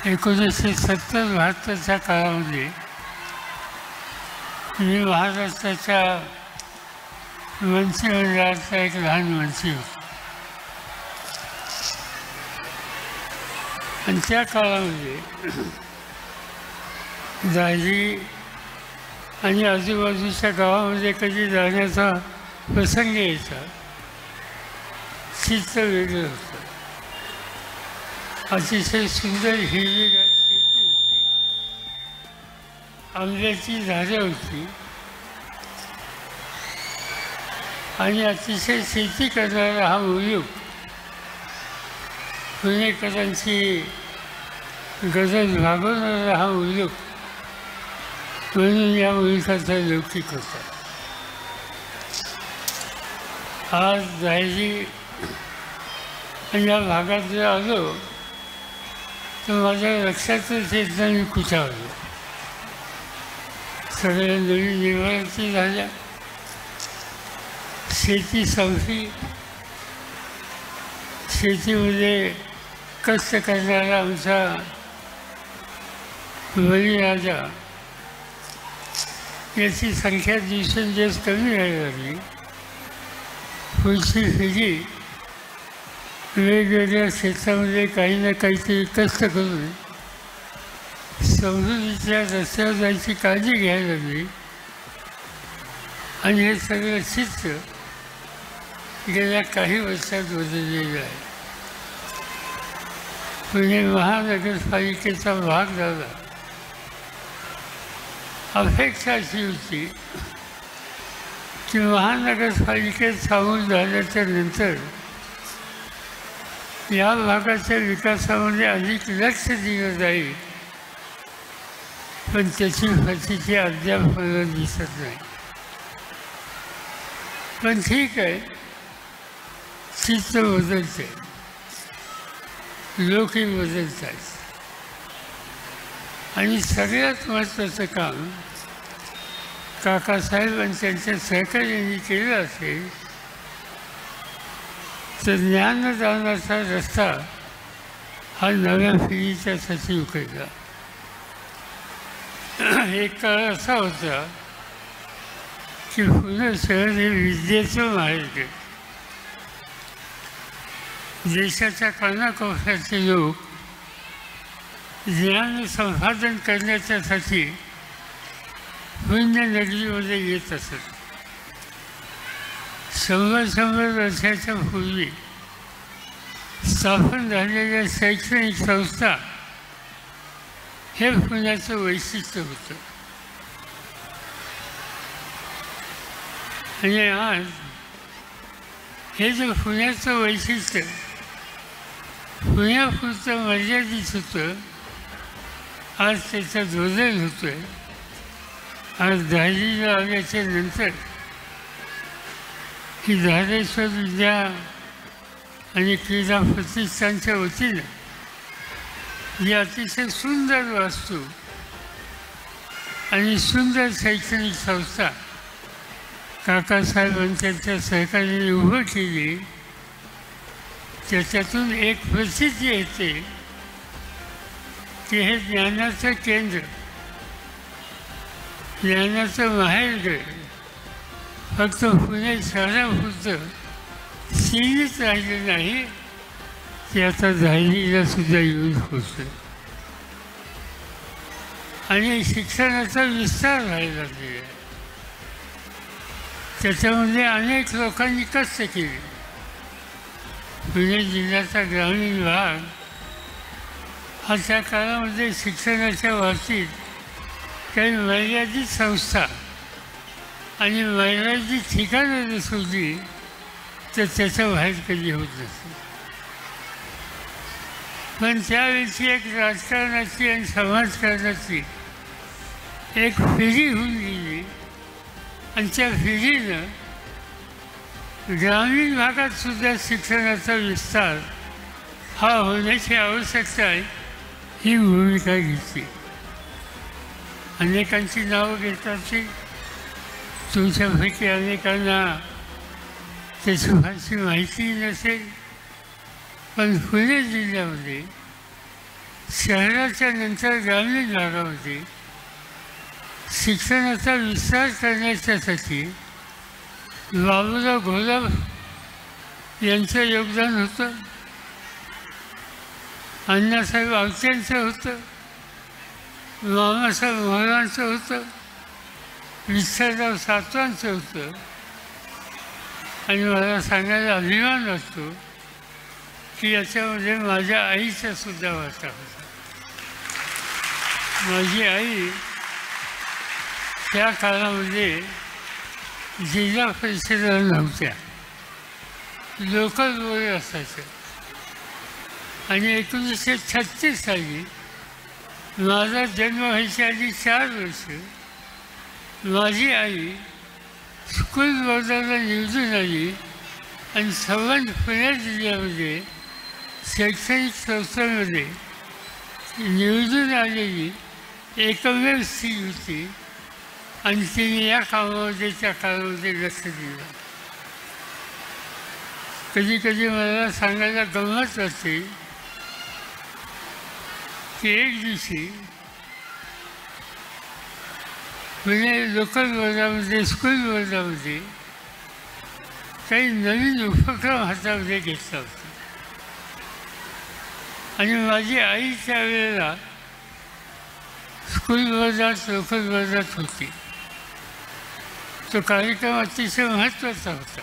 1970-72च्या काळामध्ये मी महाराष्ट्राच्या वंशी मंडळाचा एक लहान वंशी होतो आणि त्या काळामध्ये दाजी आणि आजूबाजूच्या गावामध्ये कधी जाण्याचा प्रसंग यायचा, चित्र वेगळं होतं. अतिशय सुंदर हिरवीगार शेती होती, आंब्याची झाडं होती आणि अतिशय शेती करणारा हा उद्योग पुणेकरांची गरज भागवणारा हा उद्योग म्हणून या मुलखाचा लौकिक होता. आज जायची आणि या भागात जर आलो तर माझ्या लक्षातच येत नाही मी कुठं आलो. सगळ्या नवीन इमारती झाल्या, शेती संपली. शेतीमध्ये कष्ट करणारा आमचा बळीराजा याची संख्या दिवसेंदिवस कमी व्हायला लागली. पुढची पिढी वेगवेगळ्या क्षेत्रामध्ये काही ना काहीतरी कष्ट करून समृद्धीच्या रस्त्यावर जायची काळजी घ्यायला लागली आणि हे सगळं चित्र गेल्या काही वर्षात बदललेलं आहे. पुणे महानगरपालिकेचा भाग झाला. अपेक्षा अशी होती की महानगरपालिकेत सामील झाल्याच्या नंतर या भागाच्या विकासामध्ये अधिक लक्ष दिलं जाईल, पण त्याची प्रचिती अद्याप मला दिसत नाही. पण ठीक आहे, चित्र बदलते, लोकही बदलत आहेत आणि सगळ्यात महत्त्वाचं काम काकासाहेब आणि त्यांच्या सहकार्यांनी केलं असेल तर ज्ञानदानाचा रस्ता हा नव्या पिढीच्यासाठी उघडला. एक काळ असा होता की पुणे शहर हे विद्येचं माहेर. देशाच्या कानाकोपऱ्याचे लोक ज्ञान संपादन करण्याच्यासाठी पुण्यनगरीमध्ये येत असत. 100 वर्षाच्या पूर्वी स्थापन झालेल्या शैक्षणिक संस्था हे पुण्याचं वैशिष्ट्य होतं. आणि आज हे जे पुण्याचं वैशिष्ट्य पुण्यापुरतं मर्यादित होतं, आज त्याचा बदल होतो आहे. आज दहावीला आल्याच्या नंतर ही धारेश्वर विद्या आणि क्रीडा प्रतिष्ठानच्या वतीनं ही अतिशय सुंदर वास्तू आणि सुंदर शैक्षणिक संस्था काकासाहेब आणि त्यांच्या सहकार्याने उभं केली. त्याच्यातून एक प्रसिद्धी येते की हे ज्ञानाचं केंद्र, ज्ञानाचं माहेरघर फक्त पुणे शहरापुरतं सीमित राहिलं नाही, ते आता दहावीला सुद्धा येऊन पोचलं आणि शिक्षणाचा विस्तार व्हायला लागलेला आहे. त्याच्यामध्ये अनेक लोकांनी कष्ट केले. पुणे जिल्ह्याचा ग्रामीण भाग हा त्या काळामध्ये शिक्षणाच्या बाबतीत काही मर्यादित संस्था आणि मर्यादित ठिकाणं जर सोडली तर त्याच्या बाहेर कधी होत नसते. पण त्यावेळची एक राजकारणाची आणि समाजकारणाची एक पिढी होऊन गेली आणि त्या पिढीनं ग्रामीण भागात सुद्धा शिक्षणाचा विस्तार हा होण्याची आवश्यकता आहे ही भूमिका घेतली. अनेकांची नावं घेतात की तुमच्यापैकी अनेकांना त्याची फारशी माहिती नसेल, पण पुणे जिल्ह्यामध्ये शहराच्या नंतर ग्रामीण भागामध्ये शिक्षणाचा विस्तार करण्याच्यासाठी बाबूराव घोलप यांचं योगदान होतं, अण्णासाहेब आवटेंचं होतं, मामासाहेब मोहरांचं होतं, विठ्ठलराव सातवांचं होतं. आणि मला सांगायला अभिमान वाटतो की याच्यामध्ये माझ्या आईचा सुद्धा वाटा होता. माझी आई त्या काळामध्ये जिल्हा परिषदेला नव्हत्या, लोकल बोर्ड असायचं. आणि 1936 साली माझा जन्म व्हायच्या आधी 4 वर्ष माझी आई स्कूल बोर्डाला निवडून आली आणि संबंध पुणे जिल्ह्यामध्ये शैक्षणिक संस्थांमध्ये निवडून आलेली एकमेव स्त्री होती. आणि तिने या कामामध्ये त्या काळामध्ये लक्ष दिलं. कधी कधी मला सांगायला गंमत वाटते की एक दिवशी पुणे लोकल बोर्डामध्ये स्कूल बोर्डामध्ये काही नवीन उपक्रम हातामध्ये घेतला होता. आणि माझी आई त्यावेळेला स्कूल बोर्डात लोकल बोर्डात होती. तो कार्यक्रम अतिशय महत्त्वाचा होता.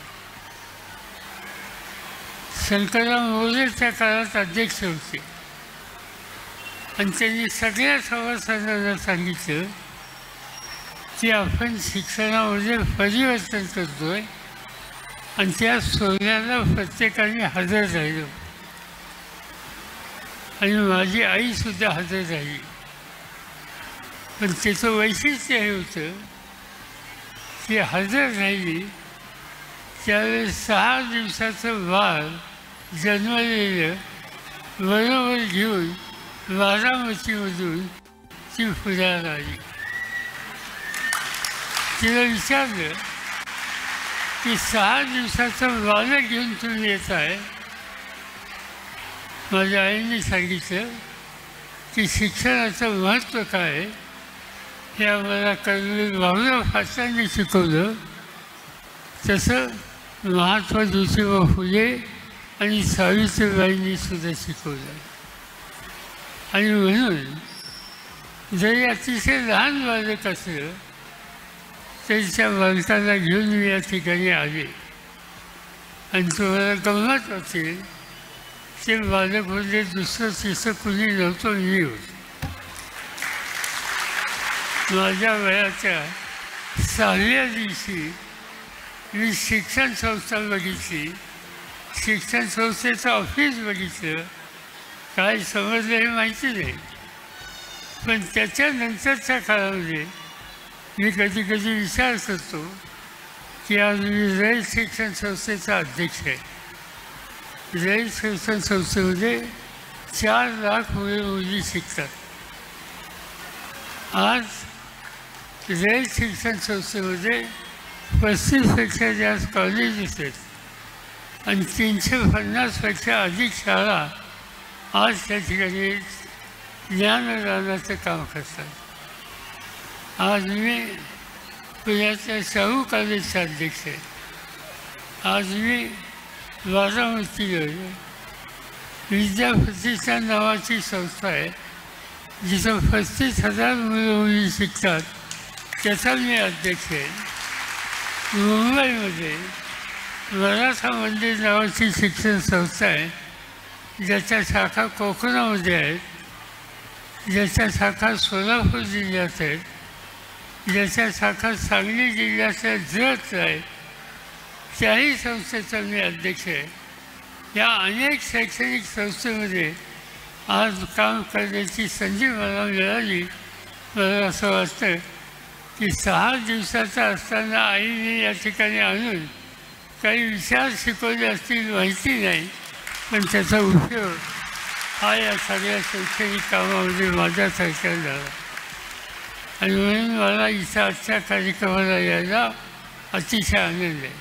शंकरराव मोरे त्या काळात अध्यक्ष होते आणि त्यांनी सगळ्या सभासदांना सांगितलं की आपण शिक्षणामध्ये परिवर्तन करतोय आणि त्या सोहळ्याला प्रत्येकाने हजर राहिलो. आणि माझी आईसुद्धा हजर राहिली. पण त्याचं वैशिष्ट्य हे होतं की हजर राहिली त्यावेळेस 6 दिवसाचं बाळ जन्मलेलं बरोबर घेऊन बारामतीमधून ती पुण्याला आली. तिला विचारलं की 6 दिवसाचं बालक घेऊन तुम्ही येत आहे. माझ्या आईने सांगितलं की शिक्षणाचं महत्त्व काय हे आम्हाला कर्नल बाबूराव फाटलांनी शिकवलं. तसं महात्मा ज्योतिबा फुले आणि सावित्रीबाईंनी सुद्धा शिकवलं. आणि म्हणून जरी अतिशय लहान बालक असलं तरी त्या बालकाला घेऊन मी या ठिकाणी आले. आणि तुम्हाला गंमत वाटेल ते बालक म्हणजे दुसरं तिसरं कुणी नव्हतं, मी होतो. माझ्या वयाच्या 6व्या दिवशी मी शिक्षण संस्था बघितली, शिक्षण संस्थेचं ऑफिस बघितलं. काय समजलं हे माहिती नाही. पण त्याच्यानंतरच्या काळामध्ये मी कधी कधी विचार करतो की आज मी रयत शिक्षण संस्थेचा अध्यक्ष आहे. रयत शिक्षण संस्थेमध्ये 4 लाख मुली शिकतात. आज रयत शिक्षण संस्थेमध्ये 35पेक्षा जास्त कॉलेजेस आहेत आणि 350पेक्षा अधिक शाळा आज त्या ठिकाणी ज्ञानदानाचं काम करतात. आज मी पुण्याच्या शाहू कॉलेजचा अध्यक्ष आहे. आज मी बारामतीला विद्याप्रतिष्ठान नावाची संस्था आहे जिथं 35,000 मुली शिकतात, त्याचा मी अध्यक्ष आहे. मुंबईमध्ये मराठा मंदिर नावाची शिक्षण संस्था आहे ज्याच्या शाखा कोकणामध्ये आहेत, ज्याच्या शाखा सोलापूर जिल्ह्यात आहेत, ज्याच्या शाखा सांगली जिल्ह्याच्या जत आहेत. त्याही संस्थेचा मी अध्यक्ष आहे. या अनेक शैक्षणिक संस्थेमध्ये आज काम करण्याची संधी मला मिळाली. मला असं वाटतं की 6 दिवसाचा असताना आईने या ठिकाणी आणून काही विचार शिकवले असतील माहिती नाही, पण त्याचा उपयोग हा या सगळ्या शैक्षणिक कामामध्ये माझ्यासारख्या झाला. आणि म्हणून मला इथं आजच्या कार्यक्रमाला यायला अतिशय आनंद आहे.